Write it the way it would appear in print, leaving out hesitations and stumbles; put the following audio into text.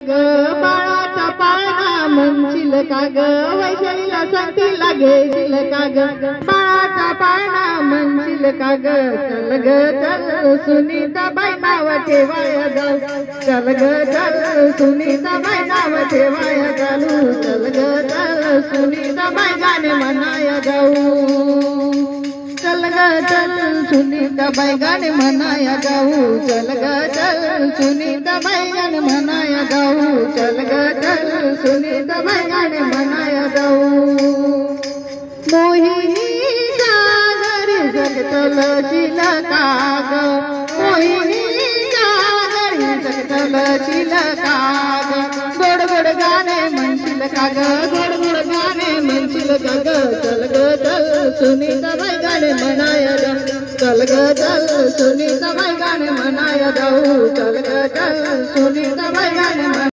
ग बाळाचा पाळणा म्हणशील का ग वैशालीला संगतीला घेशील का ग बाळाचा पाळणा म्हणशील का ग चल ग चल सुनीताबाई नाव ठेवाय जाऊ चल ग चल सुनीताबाई नाव ठेवाय घालू चल ग चल सुनीताबाई गाणे म्हणाय जाऊ चल ग चल सुनीताबाई गाणे म्हणाया गाऊ चल ग चल सुनीताबाई गाणे म्हणाया गाऊ चल ग चल सुनीताबाई गाणे म्हणाया गाऊ मोहिनी सागरी जगतल शिलका ग मोहिनी सागरी जगतल शिलका ग गोड गोड गाणे म्हणशील का ग गोड गोड गाणे म्हणशील का ग चल ग चल सुनीताबाई गाणे म्हणाया जाऊ चल ग चल सुनीताबाई गाणे म्हणाया जाऊ चल ग चल सुनीताबाई गाणे